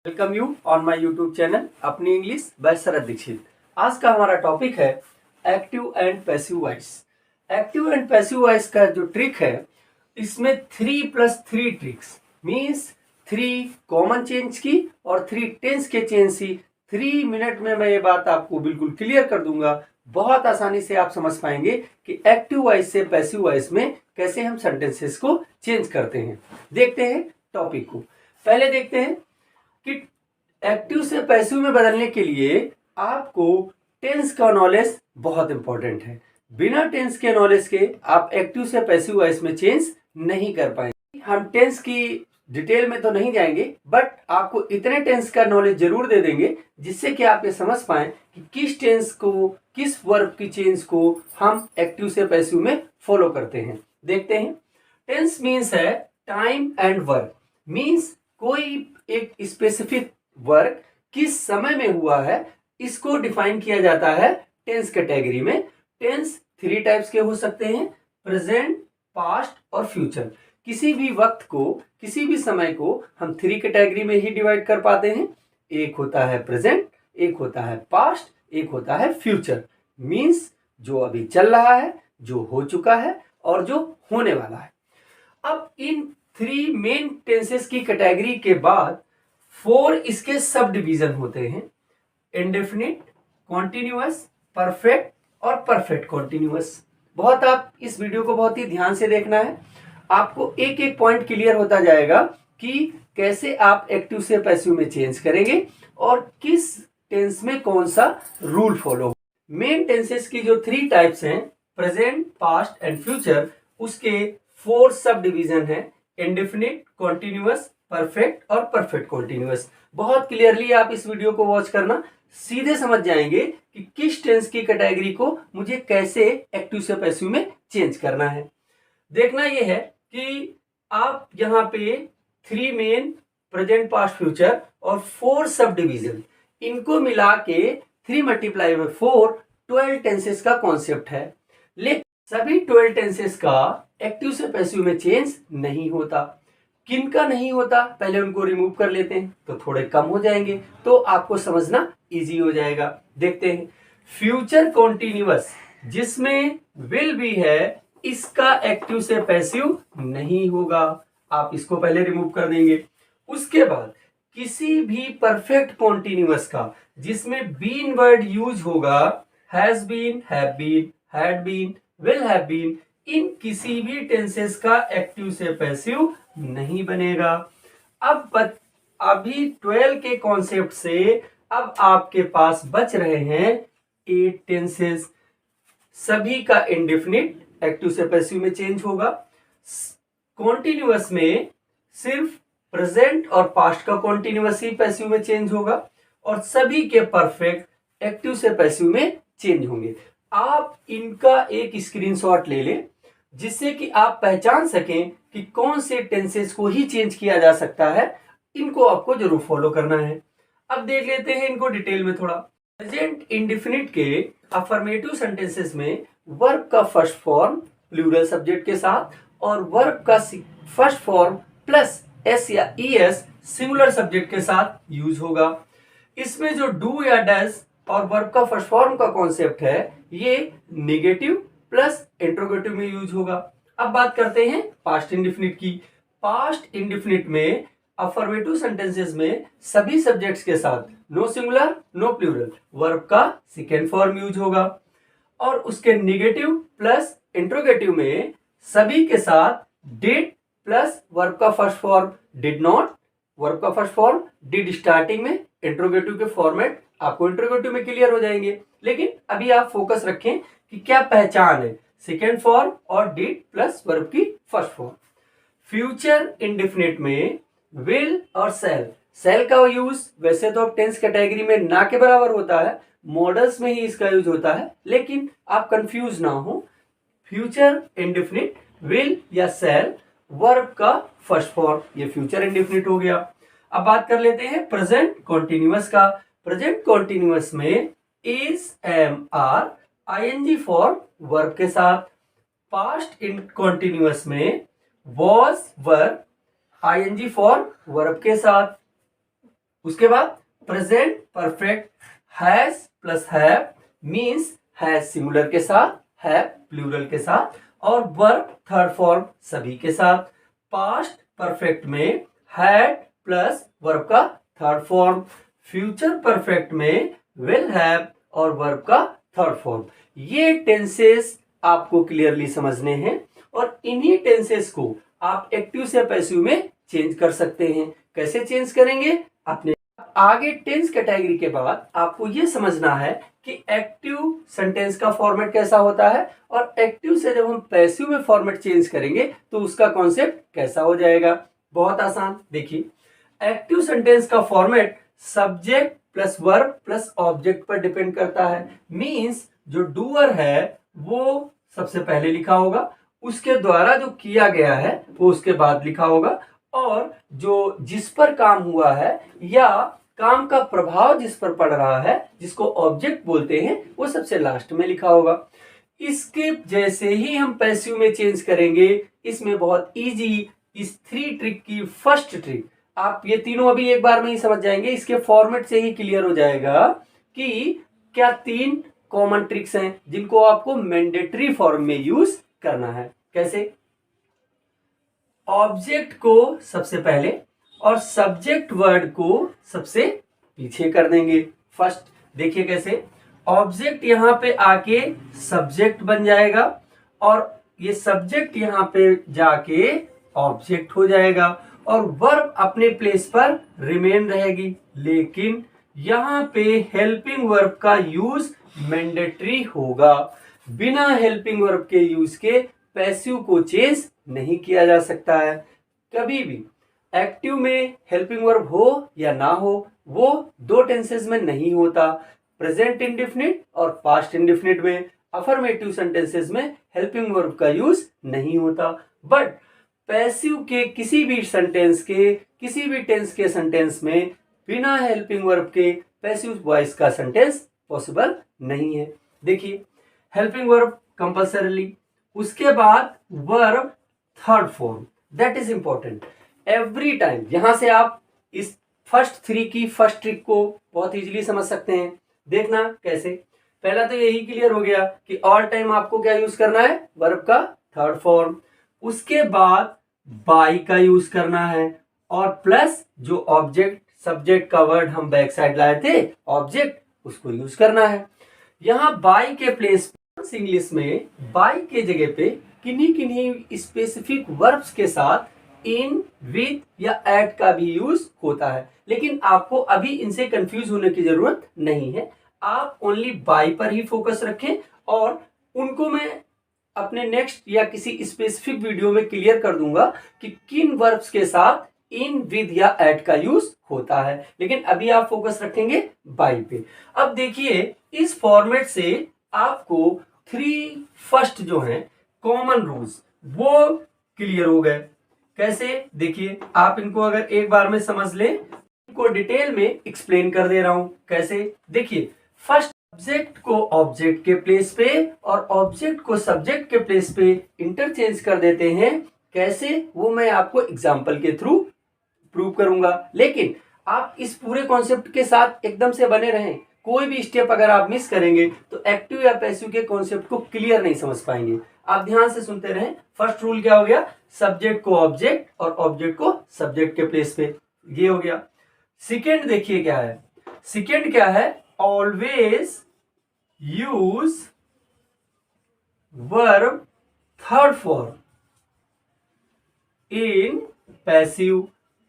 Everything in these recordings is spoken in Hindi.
Welcome you on my YouTube channel अपनी इंग्लिश बाय शरद दीक्षित। आज का हमारा टॉपिक है active and passive voice. Active and passive voice का जो ट्रिक है, इसमें 3+3 ट्रिक्स मीन्स 3 कॉमन चेंज की और 3 टेंस के चेंज की 3 मिनट में मैं ये बात आपको बिल्कुल क्लियर कर दूंगा। बहुत आसानी से आप समझ पाएंगे कि एक्टिव वॉइस से पैसिव वॉइस में कैसे हम सेंटेंसेस को चेंज करते हैं। देखते हैं टॉपिक को। पहले देखते हैं कि एक्टिव से पैसिव में बदलने के लिए आपको टेंस का नॉलेज बहुत इंपॉर्टेंट है। बिना टेंस के नॉलेज के आप एक्टिव से पैसिव वॉइस में चेंज नहीं कर पाएंगे। हम टेंस की डिटेल में तो नहीं जाएंगे, बट आपको इतने टेंस का नॉलेज जरूर दे देंगे जिससे कि आप ये समझ पाएं कि किस टेंस को, किस वर्ब की चेंज को हम एक्टिव से पैसिव में फॉलो करते हैं। देखते हैं। टेंस मीन्स है टाइम एंड वर्क। मीन्स कोई एक स्पेसिफिक वर्क किस समय में हुआ है, इसको डिफाइन किया जाता है टेंस कैटेगरी में। टेंस 3 टाइप्स के हो सकते हैं, प्रेजेंट, पास्ट और फ्यूचर। किसी भी वक्त को, किसी भी समय को हम 3 कैटेगरी में ही डिवाइड कर पाते हैं। एक होता है प्रेजेंट, एक होता है पास्ट, एक होता है फ्यूचर। मीन्स जो अभी चल रहा है, जो हो चुका है और जो होने वाला है। अब इन 3 मेन टेंसेस की कैटेगरी के बाद 4 इसके सब डिवीजन होते हैं, इंडेफिनिट, कॉन्टिन्यूअस, परफेक्ट और परफेक्ट कॉन्टिन्यूअस। बहुत आप इस वीडियो को बहुत ही ध्यान से देखना है, आपको एक एक पॉइंट क्लियर होता जाएगा कि कैसे आप एक्टिव से पैसिव में चेंज करेंगे और किस टेंस में कौन सा रूल फॉलो। मेन टेंसेस की जो 3 टाइप्स हैं, प्रेजेंट, पास्ट एंड फ्यूचर, उसके 4 सब डिवीजन है, इंडेफिनिट, कॉन्टिन्यूअस, परफेक्ट और परफेक्ट कॉन्टिन्यूअस। बहुत क्लियरली आप इस वीडियो को वॉच करना, सीधे समझ जाएंगे कि किस टेंस की कैटेगरी को मुझे कैसे एक्टिव से पैसिव में चेंज करना है। देखना यह है कि आप यहाँ पे 3 मेन, प्रेजेंट, पास्ट, फ्यूचर और 4 सब डिवीजन, इनको मिला के 3 × 4 12 टेंसेस का कॉन्सेप्ट है। लेकिन सभी 12 टेंसेस का एक्टिव से पैसिव में चेंज नहीं होता। किनका नहीं होता, पहले उनको रिमूव कर लेते हैं तो थोड़े कम हो जाएंगे, तो आपको समझना इजी हो जाएगा। देखते हैं। फ्यूचर कॉन्टिन्यूअस, जिसमें विल भी है, इसका एक्टिव से पैसिव नहीं होगा, आप इसको पहले रिमूव कर देंगे। उसके बाद किसी भी परफेक्ट कॉन्टिन्यूअस का जिसमें बीन वर्ड यूज होगा, has been, have been, had been, will have been, in किसी भी टेंसेस का एक्टिव से पैसिव नहीं बनेगा। अब अभी 12 के कॉन्सेप्ट से अब आपके पास बच रहे हैं 8 टेंसेस। सभी का इंडेफिनिट एक्टिव से पैसिव में चेंज होगा। कॉन्टिन्यूअस में सिर्फ प्रेजेंट और पास्ट का कॉन्टिन्यूअस ही पैसिव में चेंज होगा और सभी के परफेक्ट एक्टिव से पैसिव में चेंज होंगे। आप इनका एक स्क्रीनशॉट ले लें जिससे कि आप पहचान सकें कि कौन से टेंसेस को ही चेंज किया जा सकता है। इनको आपको जरूर फॉलो करना है। अब देख लेते हैं इनको डिटेल में थोड़ा। प्रेजेंट इंडेफिनिट के अफर्मेटिव सेंटेंसेस में वर्ब का फर्स्ट फॉर्म प्लूरल सब्जेक्ट के साथ और वर्ब का फर्स्ट फॉर्म प्लस एस या ईएस सिंगुलर सब्जेक्ट के साथ यूज होगा। इसमें जो डू या डज और वर्ब का फर्स्ट फॉर्म का कॉन्सेप्ट है, ये नेगेटिव प्लस इंट्रोगेटिव में यूज होगा। अब बात करते हैं पास्ट इंडेफिनिट की। पास्ट इंडेफिनिट में अफर्मेटिव सेंटेंसेस में सभी सब्जेक्ट्स के साथ no singular no plural verb का सेकेंड फॉर्म यूज होगा और उसके नेगेटिव प्लस इंट्रोगेटिव में सभी के साथ डिड प्लस वर्ब का first form did not, verb का फर्स्ट फॉर्म डिड स्टार्टिंग में, इंट्रोगेटिव के फॉर्मेट आपको इंट्रोगेटिव में क्लियर हो जाएंगे। लेकिन अभी आप फोकस रखें कि क्या पहचान है सेकेंड फॉर्म और डिड प्लस वर्ब की फर्स्ट फॉर्म। फ्यूचर इंडेफिनिट में विल और सेल का यूज वैसे तो अब टेंस कैटेगरी में ना के बराबर होता है, मॉडल्स में ही इसका यूज होता है, लेकिन आप कंफ्यूज ना हो। फ्यूचर इंडेफिनिट विल या सेल वर्ब का फर्स्ट फॉर्म, ये फ्यूचर इंडेफिनिट हो गया। अब बात कर लेते हैं प्रेजेंट कॉन्टिन्यूअस का। प्रेजेंट कॉन्टिन्यूअस में is, am, are, ING form verb के साथ। पास्ट इन कॉन्टिन्यूअस में was, were, ING form verb के साथ। उसके बाद present perfect, has plus have means has singular के साथ, हैव प्लूरल के साथ, और वर्ब थर्ड फॉर्म सभी के साथ। पास्ट परफेक्ट में हैड प्लस वर्ब का थर्ड फॉर्म, फ्यूचर परफेक्ट में विल हैव और वर्ब का थर्ड फॉर्म। ये टेंसेस आपको क्लियरली समझने हैं और इन्हीं टेंसेस को आप एक्टिव से पैसिव में चेंज कर सकते हैं। कैसे चेंज करेंगे? अपने आगे टेंस कैटेगरी के बाद आपको ये समझना है कि एक्टिव सेंटेंस का फॉर्मेट कैसा होता है और एक्टिव से जब हम पैसिव में फॉर्मेट चेंज करेंगे तो उसका कॉन्सेप्ट कैसा हो जाएगा। बहुत आसान, देखिए एक्टिव सेंटेंस का format subject plus verb plus object पर डिपेंड करता है। मींस जो डूअर है वो सबसे पहले लिखा होगा, उसके द्वारा जो किया गया है वो उसके बाद लिखा होगा, और जो जिस पर काम हुआ है या काम का प्रभाव जिस पर पड़ रहा है जिसको ऑब्जेक्ट बोलते हैं वो सबसे लास्ट में लिखा होगा। इसके जैसे ही हम पैसिव में चेंज करेंगे, इसमें बहुत इजी इस 3 ट्रिक की फर्स्ट ट्रिक, आप ये तीनों अभी एक बार में ही समझ जाएंगे, इसके फॉर्मेट से ही क्लियर हो जाएगा कि क्या 3 कॉमन ट्रिक्स हैं जिनको आपको मैंडेटरी फॉर्म में यूज करना है। कैसे? ऑब्जेक्ट को सबसे पहले और सब्जेक्ट वर्ड को सबसे पीछे कर देंगे। फर्स्ट देखिए कैसे, ऑब्जेक्ट यहां पे आके सब्जेक्ट बन जाएगा और ये सब्जेक्ट यहां पे जाके ऑब्जेक्ट हो जाएगा और वर्ब अपने प्लेस पर रिमेन रहेगी। लेकिन यहां पे हेल्पिंग वर्ब का यूज मैंडेटरी होगा। बिना हेल्पिंग वर्ब के यूज के पैसिव को चेंज नहीं किया जा सकता है। कभी भी एक्टिव में हेल्पिंग वर्ब हो या ना हो, वो 2 टेंसेस में नहीं होता, प्रेजेंट इंडेफिनिट और पास्ट इंडेफिनिट में। अफर्मेटिव सेंटेंसेस में हेल्पिंग वर्ब का यूज नहीं होता, बट पैसिव के किसी भी सेंटेंस के किसी भी टेंस के सेंटेंस में बिना हेल्पिंग वर्ब के पैसिव वॉइस का सेंटेंस पॉसिबल नहीं है। देखिए हेल्पिंग वर्ब कंपल्सरीली, उसके बाद verb third form, that is important. Every time यहां से आप इस फर्स्ट 3 की फर्स्ट ट्रिक को बहुत इजीली समझ सकते हैं। देखना कैसे, पहला तो यही क्लियर हो गया कि ऑल टाइम आपको क्या यूज करना है, वर्ब का थर्ड फॉर्म, उसके बाद बाय का यूज करना है और प्लस जो ऑब्जेक्ट सब्जेक्ट का वर्ड हम बैक साइड लाए थे ऑब्जेक्ट, उसको यूज करना है। यहां बाय के प्लेस इंग्लिश में बाय के जगह पे किन्हीं किन्हीं स्पेसिफिक वर्ब्स के साथ इन, विद या एट का भी यूज होता है, लेकिन आपको अभी इनसे कंफ्यूज होने की जरूरत नहीं है। आप ओनली बाय पर ही फोकस रखें और उनको मैं अपने नेक्स्ट या किसी स्पेसिफिक वीडियो में क्लियर कर दूंगा कि किन वर्ब्स के साथ इन, विद या एट का यूज होता है, लेकिन अभी आप फोकस रखेंगे बाय पे। अब देखिए इस फॉर्मेट से आपको 3 फर्स्ट जो है कॉमन रूल्स वो क्लियर हो गए। कैसे? देखिए आप इनको अगर एक बार में समझ ले, इनको डिटेल में एक्सप्लेन कर दे रहा हूं। कैसे? देखिए फर्स्ट सब्जेक्ट को ऑब्जेक्ट के प्लेस पे और ऑब्जेक्ट को सब्जेक्ट के प्लेस पे इंटरचेंज कर देते हैं। कैसे? वो मैं आपको एग्जांपल के थ्रू प्रूव करूंगा, लेकिन आप इस पूरे कॉन्सेप्ट के साथ एकदम से बने रहें। कोई भी स्टेप अगर आप मिस करेंगे तो एक्टिव या पैसिव के कॉन्सेप्ट को क्लियर नहीं समझ पाएंगे। आप ध्यान से सुनते रहें। फर्स्ट रूल क्या हो गया, सब्जेक्ट को ऑब्जेक्ट और ऑब्जेक्ट को सब्जेक्ट के प्लेस पे, ये हो गया। सेकेंड देखिए क्या है, सेकेंड क्या है, always use verb third form in passive.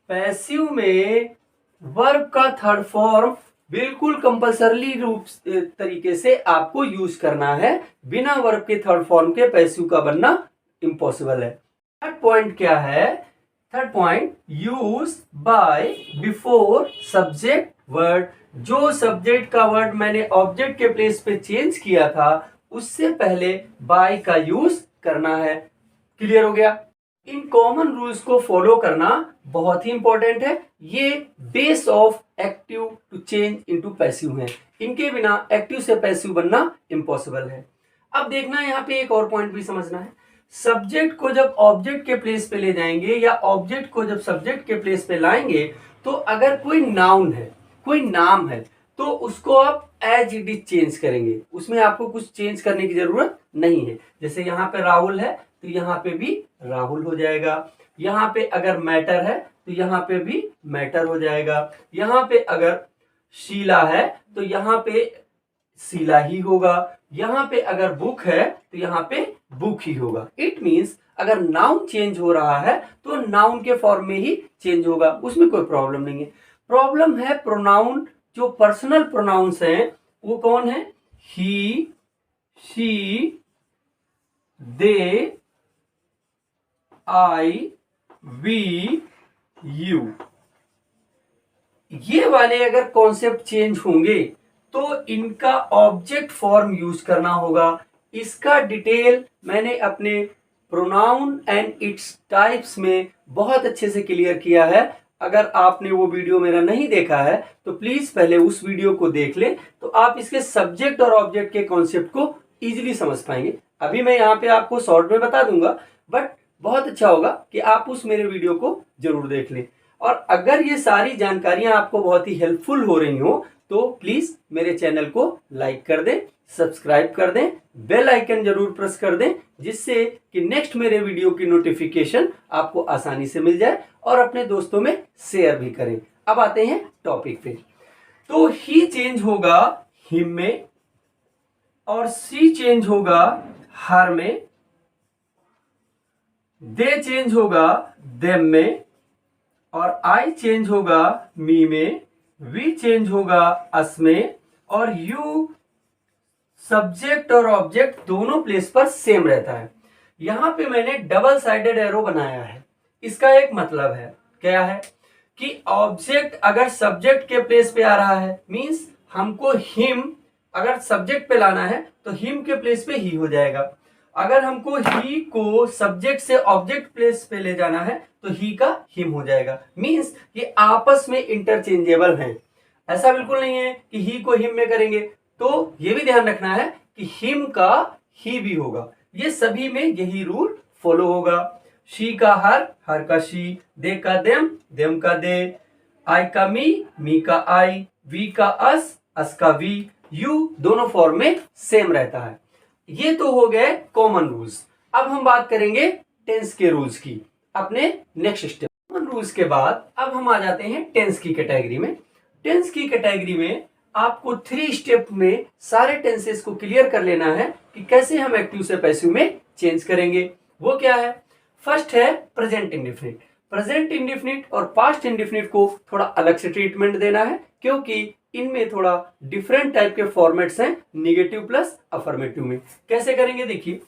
Passive में वर्ब का थर्ड फॉर्म बिल्कुल कंपल्सरी रूप तरीके से आपको यूज करना है। बिना वर्ब के थर्ड फॉर्म के पैसिव का बनना इम्पॉसिबल है। थर्ड पॉइंट क्या है, third point, use by before subject word. जो सब्जेक्ट का वर्ड मैंने ऑब्जेक्ट के प्लेस पे चेंज किया था उससे पहले बाय का यूज करना है। क्लियर हो गया? इन कॉमन रूल्स को फॉलो करना बहुत ही इंपॉर्टेंट है। ये base of active to change into passive है। इनके बिना एक्टिव से पैसिव बनना इम्पॉसिबल है। अब देखना यहाँ पे एक और पॉइंट भी समझना है। सब्जेक्ट को जब ऑब्जेक्ट के प्लेस पे ले जाएंगे या ऑब्जेक्ट को जब सब्जेक्ट के प्लेस पे लाएंगे तो अगर कोई नाउन है, कोई नाम है, तो उसको आप एज इट इज चेंज करेंगे, उसमें आपको कुछ चेंज करने की जरूरत नहीं है। जैसे यहाँ पे राहुल है तो यहाँ पे भी राहुल हो जाएगा। यहाँ पे अगर मैटर है तो यहाँ पे भी मैटर हो जाएगा। यहाँ पे अगर शीला है तो यहाँ पे शीला ही होगा। यहाँ पे अगर बुक है तो यहाँ पे बुक ही होगा। इट मीन्स अगर नाउन चेंज हो रहा है तो नाउन के फॉर्म में ही चेंज होगा, उसमें कोई प्रॉब्लम नहीं है। प्रॉब्लम है प्रोनाउन, जो पर्सनल प्रोनाउंस हैं वो कौन है? He, she, they, I, we, you. ये वाले अगर कॉन्सेप्ट चेंज होंगे तो इनका ऑब्जेक्ट फॉर्म यूज करना होगा। इसका डिटेल मैंने अपने प्रोनाउन एंड इट्स टाइप्स में बहुत अच्छे से क्लियर किया है। अगर आपने वो वीडियो मेरा नहीं देखा है तो प्लीज पहले उस वीडियो को देख ले, तो आप इसके सब्जेक्ट और ऑब्जेक्ट के कॉन्सेप्ट को इजीली समझ पाएंगे। अभी मैं यहाँ पे आपको शॉर्ट में बता दूंगा, बट बहुत अच्छा होगा कि आप उस मेरे वीडियो को जरूर देख लें। और अगर ये सारी जानकारियां आपको बहुत ही हेल्पफुल हो रही हो तो प्लीज मेरे चैनल को लाइक कर दें, सब्सक्राइब कर दें, बेल आइकन जरूर प्रेस कर दें, जिससे कि नेक्स्ट मेरे वीडियो की नोटिफिकेशन आपको आसानी से मिल जाए, और अपने दोस्तों में शेयर भी करें। अब आते हैं टॉपिक पे। तो ही चेंज होगा हिम में, और सी चेंज होगा हर में, दे चेंज होगा देम में, और आई चेंज होगा मी में, वी चेंज होगा अस में, और यू सब्जेक्ट और ऑब्जेक्ट दोनों प्लेस पर सेम रहता है। यहां पे मैंने डबल साइडेड एरो बनाया है। इसका एक मतलब है, क्या है कि ऑब्जेक्ट अगर सब्जेक्ट के प्लेस पे आ रहा है, मींस हमको हिम अगर सब्जेक्ट पे लाना है तो हिम के प्लेस पे ही हो जाएगा। अगर हमको ही को सब्जेक्ट से ऑब्जेक्ट प्लेस पे ले जाना है तो ही का हिम हो जाएगा। मींस ये आपस में इंटरचेंजेबल हैं। ऐसा बिल्कुल नहीं है कि ही को हिम में करेंगे, तो ये भी ध्यान रखना है कि हिम का ही भी होगा। ये सभी में यही रूल फॉलो होगा। शी का हर, हर का शी, दे का देम, देम का दे, आई का मी का आई, वी का अस का वी, यू दोनों फॉर्म में सेम रहता है। ये तो हो गए कॉमन रूल्स। अब हम बात करेंगे टेंस के रूल्स की अपने नेक्स्ट स्टेप। कॉमन रूल्स के बाद अब हम आ जाते हैं टेंस की कैटेगरी में। टेंस की कैटेगरी में आपको 3 स्टेप में सारे टेंसेस को क्लियर कर लेना है कि कैसे हम एक्टिव से पैसिव में चेंज करेंगे। वो क्या है? फर्स्ट है प्रेजेंट इंडेफिनिट। प्रेजेंट इंडेफिनिट और पास्ट इंडेफिनिट को थोड़ा अलग से ट्रीटमेंट देना है, क्योंकि इनमें थोड़ा डिफरेंट टाइप के फॉर्मेट्स हैं, निगेटिव प्लस अफर्मेटिव में। कैसे करेंगे? देखिए,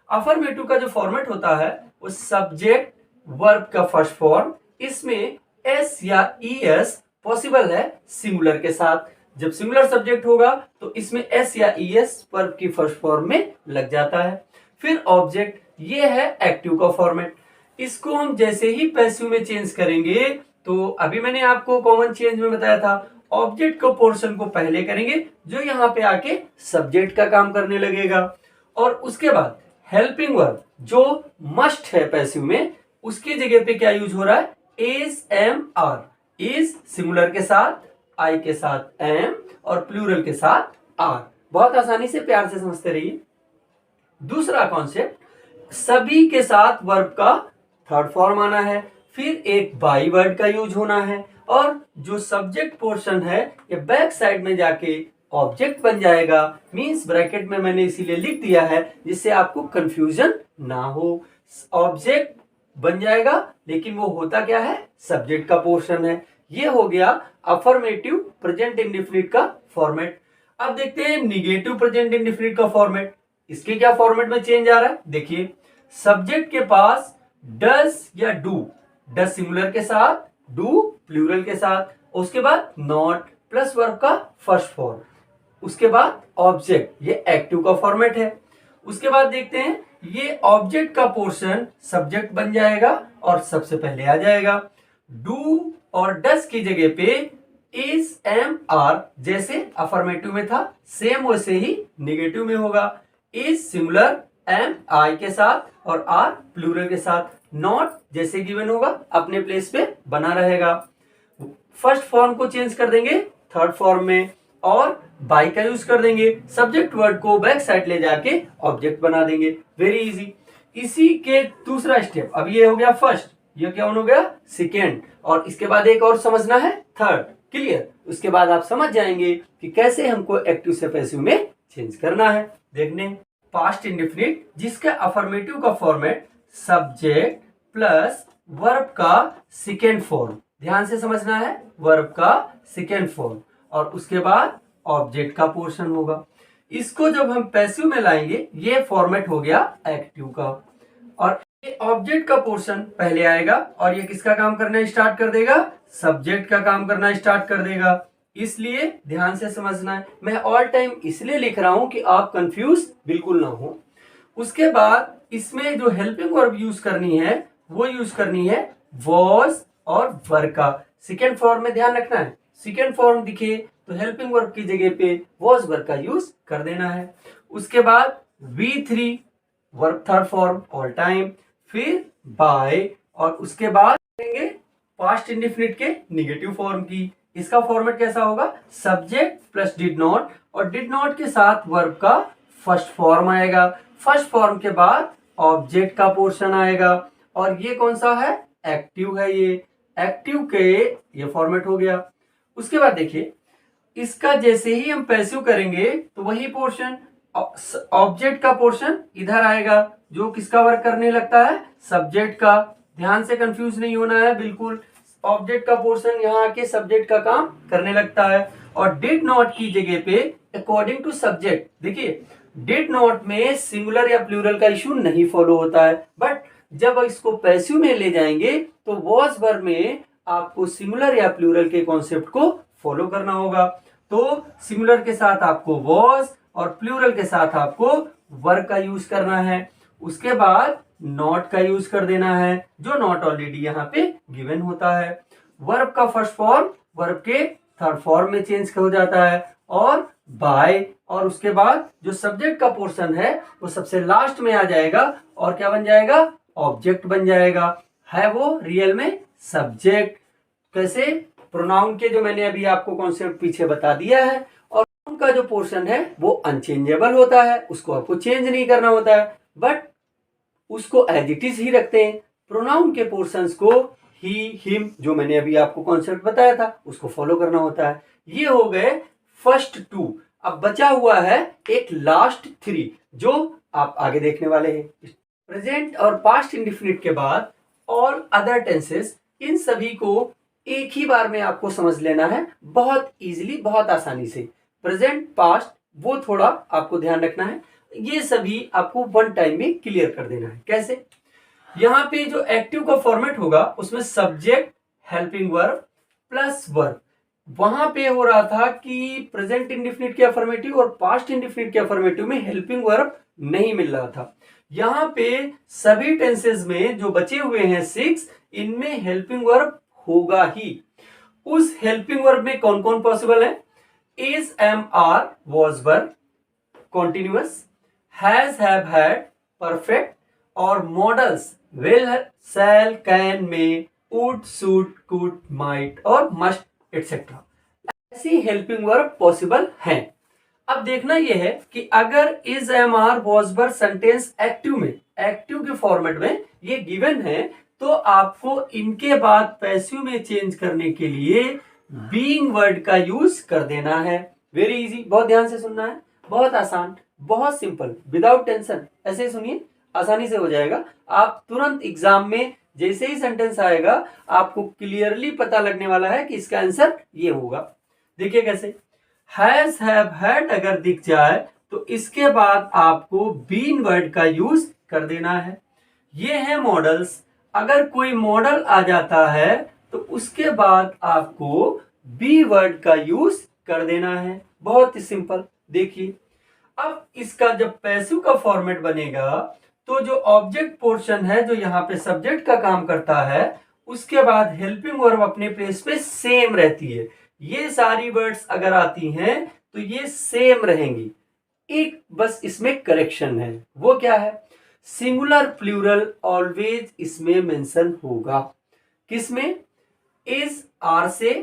अफर्मेटिव का जो फॉर्मेट होता है वो सब्जेक्ट वर्ब का फर्स्ट फॉर्म, इसमें एस या ईएस पॉसिबल है सिंगुलर के साथ। जब सिंगुलर सब्जेक्ट होगा तो इसमें एस या ईएस वर्ब की फर्स्ट फॉर्म में लग जाता है। फिर ऑब्जेक्ट, ये है एक्टिव का फॉर्मेट। इसको हम जैसे ही पैसिव में चेंज करेंगे, तो अभी मैंने आपको कॉमन चेंज में बताया था, ऑब्जेक्ट को पोर्शन को पहले करेंगे जो यहाँ पे आके सब्जेक्ट का काम करने लगेगा, और उसके बाद हेल्पिंग वर्ब जो मस्ट है पैसिव में, उसकी जगह पे क्या यूज हो रहा है? Is, am, are. Is singular के साथ, आई के साथ एम, और प्लूरल के साथ आर। बहुत आसानी से प्यार से समझते रहिए। दूसरा कॉन्सेप्ट, सभी के साथ वर्ब का थर्ड फॉर्म आना है, फिर एक बाई वर्ड का यूज होना है, और जो सब्जेक्ट पोर्शन है ये बैक साइड में जाके ऑब्जेक्ट बन जाएगा। मींस ब्रैकेट में मैंने इसीलिए लिख दिया है जिससे आपको कंफ्यूजन ना हो। ऑब्जेक्ट बन जाएगा लेकिन वो होता क्या है? सब्जेक्ट का पोर्शन है। ये हो गया अफर्मेटिव प्रेजेंट इंडेफिनिट का फॉर्मेट। अब देखते हैं निगेटिव प्रेजेंट इंडेफिनिट का फॉर्मेट। इसके क्या फॉर्मेट में चेंज आ रहा है? देखिए, सब्जेक्ट के पास डस या डू, डस सिंगुलर के साथ, डू प्लूरल के साथ, उसके बाद नॉट प्लस वर्ब का फर्स्ट फॉर्म, उसके बाद ऑब्जेक्ट, ये एक्टिव का फॉर्मेट है। उसके बाद देखते हैं ये ऑब्जेक्ट का पोर्शन सब्जेक्ट बन जाएगा और सबसे पहले आ जाएगा। डू और डस की जगह पे इज, एम, आर जैसे अफर्मेटिव में था सेम वैसे ही निगेटिव में होगा। इज सिंगुलर, एम आई के साथ और आर प्लूरल के साथ। नॉट जैसे गिवन होगा अपने प्लेस पे बना रहेगा। फर्स्ट फॉर्म को चेंज कर देंगे थर्ड फॉर्म में, और बाय का यूज कर देंगे, सब्जेक्ट वर्ड को बैक साइड ले जाके ऑब्जेक्ट बना देंगे। Very easy. इसी के दूसरा स्टेप, अब ये हो गया फर्स्ट, ये क्या हो गया सेकेंड, और इसके बाद एक और समझना है थर्ड। क्लियर? उसके बाद आप समझ जाएंगे कि कैसे हमको एक्टिव से पैसिव में चेंज करना है। देखने पास्ट इंडेफिनिट जिसका अफर्मेटिव का फॉर्मेट सब्जेक्ट प्लस वर्ब का सेकेंड फॉर्म, ध्यान से समझना है, वर्ब का सेकेंड फॉर्म, और उसके बाद ऑब्जेक्ट का पोर्शन होगा। इसको जब हम पैसिव में लाएंगे ये फॉर्मेट हो गया एक्टिव का, और ये ऑब्जेक्ट का पोर्शन पहले आएगा और ये किसका काम करना स्टार्ट कर देगा, सब्जेक्ट का काम करना स्टार्ट कर देगा। इसलिए ध्यान से समझना है, मैं ऑल टाइम इसलिए लिख रहा हूं कि आप कंफ्यूज बिल्कुल ना हो। उसके बाद इसमें जो हेल्पिंग वर्ब यूज करनी है वो यूज करनी है वॉज और वर का सेकेंड फॉर्म में। ध्यान रखना है, सेकेंड फॉर्म दिखे तो हेल्पिंग वर्ब की जगह पे वॉज वर का यूज कर देना है। उसके बाद V3 verb third form all time, फिर बाय, और उसके बाद करेंगे पास्ट इंडेफिनिट के नेगेटिव फॉर्म की। इसका फॉर्मेट कैसा होगा, सब्जेक्ट प्लस डिड नॉट, और डिड नॉट के साथ वर्ब का फर्स्ट फॉर्म आएगा, फर्स्ट फॉर्म के बाद ऑब्जेक्ट का पोर्शन आएगा, और ये कौन सा है, एक्टिव है। ये एक्टिव के ये फॉर्मेट हो गया। उसके बाद देखिए इसका जैसे ही हम पैसिव करेंगे तो वही पोर्शन ऑब्जेक्ट का पोर्शन इधर आएगा, जो किसका वर्क करने लगता है, सब्जेक्ट का। ध्यान से कंफ्यूज नहीं होना है बिल्कुल, ऑब्जेक्ट का पोर्शन यहाँ आके सब्जेक्ट का काम करने लगता है। और डिड नॉट की जगह पे अकॉर्डिंग टू सब्जेक्ट, देखिए डिड नॉट में सिंगुलर या प्लूरल का इशू नहीं फॉलो होता है, बट जब इसको पैसिव में ले जाएंगे तो वॉज वर्ब में आपको सिंगुलर या प्लूरल के कॉन्सेप्ट को फॉलो करना होगा। तो सिंगुलर के साथ आपको वॉज और प्लूरल के साथ आपको वर्ब का यूज करना है। उसके बाद नॉट का यूज कर देना है, जो नॉट ऑलरेडी यहाँ पे गिवन होता है। वर्ब का फर्स्ट फॉर्म वर्ब के थर्ड फॉर्म में चेंज हो जाता है, और बाय, और उसके बाद जो सब्जेक्ट का पोर्शन है वो सबसे लास्ट में आ जाएगा, और क्या बन जाएगा, ऑब्जेक्ट बन जाएगा। है वो रियल में सब्जेक्ट। कैसे, प्रोनाउन के जो मैंने अभी आपको कॉन्सेप्ट पीछे बता दिया है, और उनका जो पोर्शन है वो अनचेंजेबल होता है, उसको आपको चेंज नहीं करना होता है, बट उसको एज इट इज ही रखते हैं। प्रोनाउन के पोर्शंस को ही, हिम, जो मैंने अभी आपको कॉन्सेप्ट बताया था उसको फॉलो करना होता है। ये हो गए फर्स्ट टू। अब बचा हुआ है एक लास्ट थ्री जो आप आगे देखने वाले हैं। प्रेजेंट और पास्ट इंडेफिनिट के बाद ऑल अदर टेंसेस, इन सभी को एक ही बार में आपको समझ लेना है, बहुत इजीली, बहुत आसानी से। प्रेजेंट पास्ट वो थोड़ा आपको ध्यान रखना है, ये सभी आपको वन टाइम में क्लियर कर देना है। कैसे, यहाँ पे जो एक्टिव का फॉर्मेट होगा उसमें subject helping verb plus verb, वहां पे हो रहा था कि प्रेजेंट इंडेफिनिट के अफर्मेटिव और पास्ट इंडेफिनिट के अफर्मेटिव में हेल्पिंग वर्ब नहीं मिल रहा था। यहाँ पे सभी टेंसेस में जो बचे हुए हैं 6, इनमें हेल्पिंग वर्ब होगा ही। उस हेल्पिंग वर्ब में कौन कौन पॉसिबल है, is, am, are, was verb, continuous, has, have, had, perfect, और models will, shall, can, may, would, should, could, might और मस्ट एटसेट्रा। ऐसी हेल्पिंग वर्ब पॉसिबल हैं। अब देखना यह है कि अगर is, am, are, was verb sentence active में, एक्टिव के फॉर्मेट में ये गिवन है, तो आपको इनके बाद पैसिव में चेंज करने के लिए बीइंग वर्ड का यूज कर देना है। वेरी इजी, बहुत ध्यान से सुनना है, बहुत आसान, बहुत सिंपल, विदाउट टेंशन। ऐसे सुनिए, आसानी से हो जाएगा। आप तुरंत एग्जाम में जैसे ही सेंटेंस आएगा आपको क्लियरली पता लगने वाला है कि इसका आंसर ये होगा। देखिए कैसे, हैज, हैव, हैड अगर दिख जाए तो इसके बाद आपको बीन वर्ड का यूज कर देना है। ये है मॉडल्स। अगर कोई मॉडल आ जाता है तो उसके बाद आपको बी वर्ड का यूज कर देना है। बहुत ही सिंपल। देखिए अब इसका जब पैसिव का फॉर्मेट बनेगा तो जो ऑब्जेक्ट पोर्शन है जो यहाँ पे सब्जेक्ट का काम करता है, उसके बाद हेल्पिंग वर्ब अपने प्लेस पे सेम रहती है। ये सारी वर्ड्स अगर आती हैं तो ये सेम रहेंगी। एक बस इसमें करेक्शन है, वो क्या है, सिंगुलर प्लूरल ऑलवेज इसमें मेंशन होगा। किसमें, इज, आर से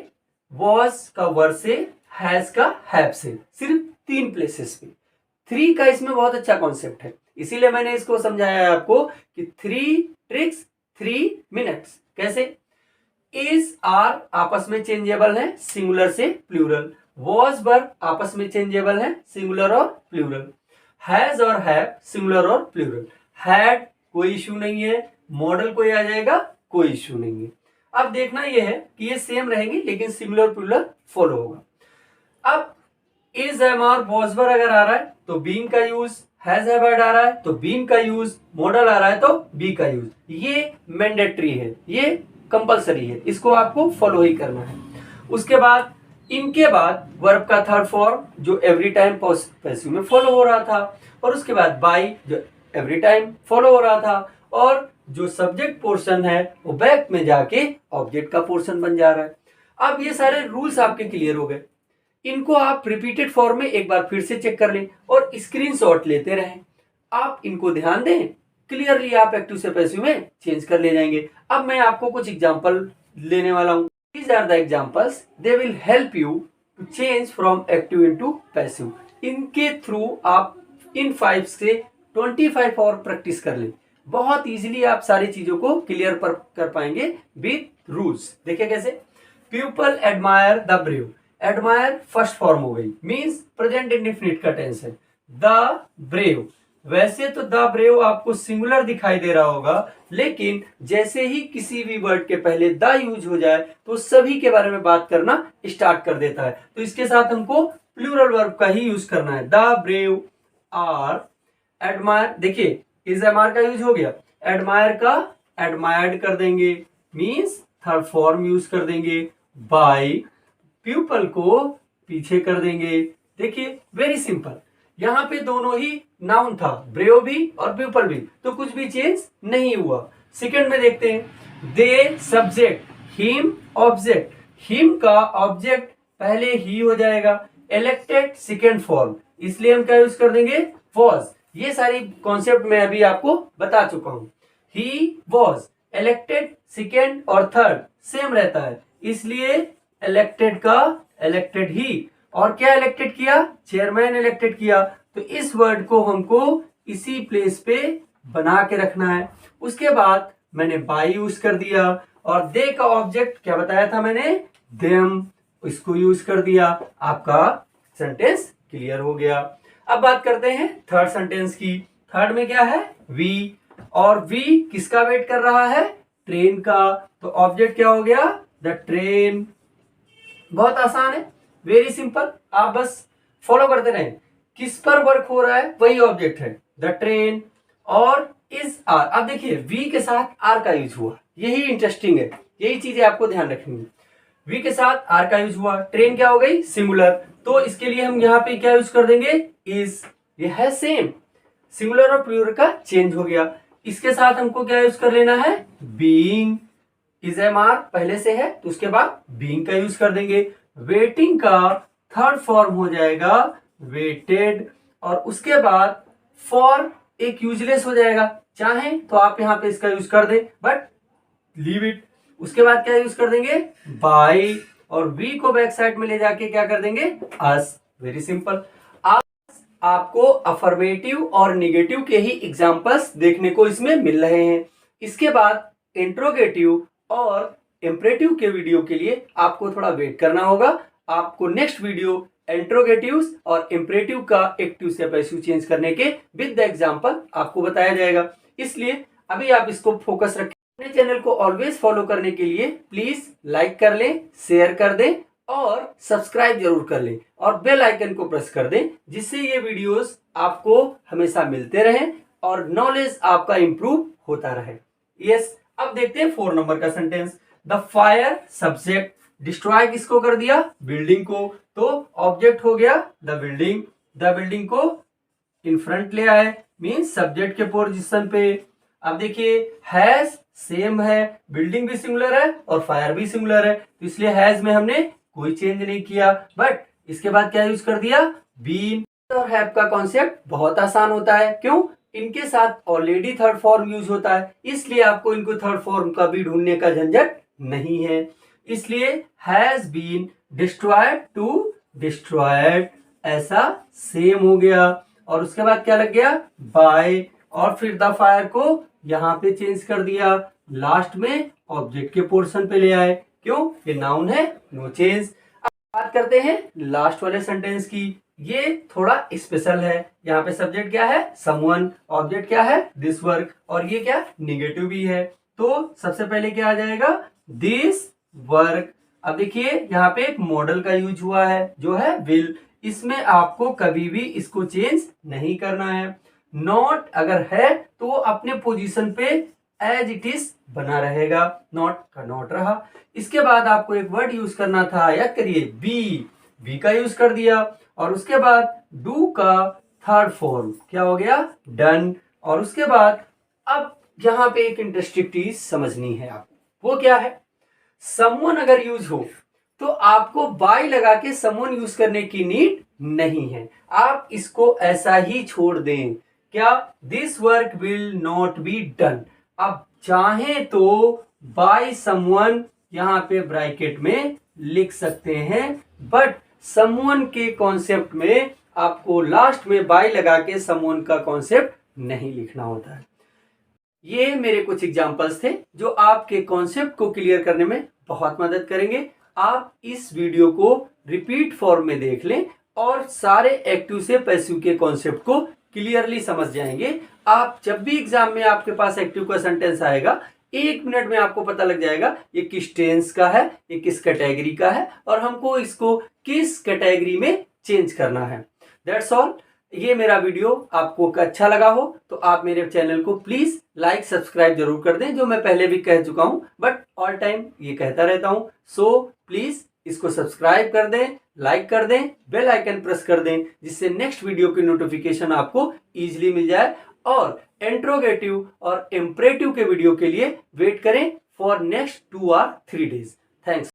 वॉज का वर से, हैज का हैव से, सिर्फ 3 प्लेसेस पे। 3 का इसमें बहुत अच्छा कॉन्सेप्ट है, इसीलिए मैंने इसको समझाया है आपको कि 3 ट्रिक्स 3 मिनट्स। कैसे? इज आर आपस में चेंजेबल है, सिंगुलर से प्लूरल। वॉज वर आपस में चेंजेबल है, सिंगुलर और प्लूरल। हैज और हैव सिंगुलर और प्लूरल। हैड कोई इश्यू नहीं है, मॉडल कोई आ जाएगा कोई इश्यू नहीं है। अब देखना यह है कि ये सेम रहेंगे लेकिन सिंगुलर प्लूरल फॉलो होगा। अब is am are was were अगर आ रहा है तो बीइंग का यूज, हैज हैव हैड आ रहा है तो बीइंग का यूज, मॉडल आ रहा है तो बी का यूज। ये मैंडेटरी है, ये कंपलसरी है, इसको आपको फॉलो ही करना है। उसके बाद इनके बाद वर्ब का थर्ड फॉर्म जो एवरी टाइम पैसिव में फॉलो हो रहा था, और उसके बाद बाय जो एवरी टाइम फॉलो हो रहा था, और जो सब्जेक्ट पोर्शन है वो बैक में जाके ऑब्जेक्ट का पोर्शन बन जा रहा है। अब ये सारे रूल्स आपके क्लियर हो गए। इनको आप रिपीटेड फॉर्म में एक बार फिर से चेक कर लें और स्क्रीनशॉट लेते रहें। आप इनको ध्यान दें, क्लियरली आप एक्टिव से पैसिव में चेंज कर ले जाएंगे। अब मैं आपको कुछ एग्जांपल लेने वाला हूं। These are the examples. They will help you to change from active into passive. इनके थ्रू आप इन 5 से 25 और प्रैक्टिस कर लें। बहुत इजीली आप सारी चीजों को क्लियर कर पाएंगे विथ रूल्स। देखिए कैसे? People admire the brave. Admire first form हो गई, मीन्स प्रेजेंट इंडेफिनिट का टेंस है। द ब्रेव, वैसे तो द ब्रेव आपको सिंगुलर दिखाई दे रहा होगा, लेकिन जैसे ही किसी भी वर्ड के पहले द यूज हो जाए तो सभी के बारे में बात करना स्टार्ट कर देता है। तो इसके साथ हमको प्लूरल वर्ब का ही यूज करना है। द ब्रेव आर एडमायर, देखिए इज एमआर का यूज हो गया, एडमायर का एडमायर्ड कर देंगे, मीन्स थर्ड फॉर्म यूज कर देंगे। बाय प्यूपल को पीछे कर देंगे। देखिए वेरी सिंपल, यहां पे दोनों ही नाउन था, ब्रेव भी और प्यूपल भी, तो कुछ भी चेंज नहीं हुआ। सेकंड में देखते हैं, दे सब्जेक्ट, हिम ऑब्जेक्ट, हिम का ऑब्जेक्ट पहले ही हो जाएगा। इलेक्टेड सेकंड फॉर्म, इसलिए हम क्या यूज कर देंगे? वॉज। ये सारी कॉन्सेप्ट मैं अभी आपको बता चुका हूं। ही वॉज, इलेक्टेड सेकंड और थर्ड सेम रहता है, इसलिए इलेक्टेड का इलेक्टेड ही, और क्या इलेक्टेड किया? चेयरमैन इलेक्टेड किया। तो इस वर्ड को हमको इसी प्लेस पे बना के रखना है। उसके बाद मैंने बाय यूज कर दिया, और दे का ऑब्जेक्ट क्या बताया था मैंने? देम, इसको यूज कर दिया। आपका सेंटेंस क्लियर हो गया। अब बात करते हैं थर्ड सेंटेंस की। थर्ड में क्या है? वी, और वी किसका वेट कर रहा है? ट्रेन का। तो ऑब्जेक्ट क्या हो गया? The train. बहुत आसान है, वेरी सिंपल, आप बस फॉलो करते रहें। किस पर वर्क हो रहा है? वही ऑब्जेक्ट है, द ट्रेन। और इज आर, अब देखिए वी के साथ आर का यूज हुआ, यही इंटरेस्टिंग है, यही चीजें आपको ध्यान रखनी है। वी के साथ आर का यूज हुआ, ट्रेन क्या हो गई? सिंगुलर, तो इसके लिए हम यहाँ पे क्या यूज कर देंगे? इज। ये है सेम, सिंगुलर और प्लूरल का चेंज हो गया। इसके साथ हमको क्या यूज कर लेना है? बीइंग। इज एम आर पहले से है तो उसके बाद बीइंग का यूज कर देंगे। वेटिंग का थर्ड फॉर्म हो जाएगा वेटेड, और उसके बाद फॉर एक यूजलेस हो जाएगा, चाहे तो आप यहां पे इसका यूज कर दें बट लीव इट। उसके बाद क्या यूज कर देंगे? बाय, और वी को बैक साइड में ले जाके क्या कर देंगे? अस। Very simple. आपको अफर्मेटिव और निगेटिव के ही एग्जांपल्स देखने को इसमें मिल रहे हैं। इसके बाद इंट्रोगेटिव और इंपरेटिव के वीडियो के लिए आपको थोड़ा वेट करना होगा। आपको नेक्स्ट वीडियो इंट्रोगेटिव्स और इंपरेटिव का एक्टिव से पैसिव चेंज करने के विद द एग्जांपल आपको बताया जाएगा, इसलिए अभी आप इसको फोकस रखें। अपने चैनल को ऑलवेज फॉलो करने के लिए प्लीज लाइक कर लें, शेयर कर दें और सब्सक्राइब जरूर कर लें, और बेल आइकन को प्रेस कर दें, जिससे ये वीडियोस आपको हमेशा मिलते रहें और नॉलेज आपका इंप्रूव होता रहे। यस, अब देखते हैं 4 नंबर का sentence. The fire subject, destroy किसको कर दिया? बिल्डिंग को, तो ऑब्जेक्ट हो गया द बिल्डिंग। द बिल्डिंग को इन फ्रंट ले आए, मीन्स सब्जेक्ट के पोजीशन पे। अब देखिए हैज सेम है, बिल्डिंग भी सिंगुलर है और फायर भी सिंगुलर है, तो इसलिए हैज में हमने कोई चेंज नहीं किया, बट इसके बाद क्या यूज कर दिया? बीन। और हैव का कॉन्सेप्ट बहुत आसान होता है, क्यों? इनके साथ ऑलरेडी थर्ड फॉर्म यूज होता है, इसलिए आपको इनको थर्ड फॉर्म का भी ढूंढने का झंझट नहीं है। इसलिए has been destroyed to destroyed, ऐसा सेम हो गया। और उसके बाद क्या लग गया, बाय, और फिर द फायर को यहां पे चेंज कर दिया, लास्ट में ऑब्जेक्ट के पोर्शन पे ले आए, क्यों, ये नाउन है, नो चेंज। अब बात करते हैं लास्ट वाले सेंटेंस की, ये थोड़ा स्पेशल है। यहाँ पे सब्जेक्ट क्या है, समवन, ऑब्जेक्ट क्या है, दिस वर्क, और ये क्या, निगेटिव भी है। तो सबसे पहले क्या आ जाएगा, दिस वर्क। अब देखिए यहाँ पे एक मॉडल का यूज हुआ है जो है विल, इसमें आपको कभी भी इसको चेंज नहीं करना है। नॉट अगर है तो वो अपने पोजीशन पे एज इट इज बना रहेगा, नॉट का नॉट रहा। इसके बाद आपको एक वर्ड यूज करना था, याद करिए, बी का यूज कर दिया, और उसके बाद डू का थर्ड फॉर्म क्या हो गया, डन। और उसके बाद अब यहां पे एक इंटरेस्टिंग चीज समझनी है आपको, वो क्या है, समवन अगर यूज हो तो आपको बाय लगा के समवन यूज करने की नीड नहीं है, आप इसको ऐसा ही छोड़ दें, क्या, this work will not be done. अब चाहे तो बाय समवन यहां पे ब्रैकेट में लिख सकते हैं, बट समवन के कॉन्सेप्ट में आपको लास्ट में बाय लगा के समवन का कॉन्सेप्ट नहीं लिखना होता है। ये मेरे कुछ एग्जांपल्स थे जो आपके कॉन्सेप्ट को क्लियर करने में बहुत मदद करेंगे। आप इस वीडियो को रिपीट फॉर्म में देख लें और सारे एक्टिव से पैसिव के कॉन्सेप्ट को क्लियरली समझ जाएंगे। आप जब भी एग्जाम में आपके पास एक्टिव का सेंटेंस आएगा, 1 मिनट में आपको पता लग जाएगा ये किस टेंस का है, ये किस कैटेगरी का है, और हमको इसको किस कैटेगरी में चेंज करना है। That's all. ये मेरा वीडियो आपको अच्छा लगा हो तो आप मेरे चैनल को प्लीज लाइक सब्सक्राइब जरूर कर दें, जो मैं पहले भी कह चुका हूं, बट ऑल टाइम ये कहता रहता हूं। सो प्लीज इसको सब्सक्राइब कर दें, लाइक कर दें, बेल आइकन प्रेस कर दें, जिससे नेक्स्ट वीडियो की नोटिफिकेशन आपको इजीली मिल जाए। और इंट्रोगेटिव और इम्परेटिव के वीडियो के लिए वेट करें फॉर नेक्स्ट 2 और 3 डेज। थैंक्स।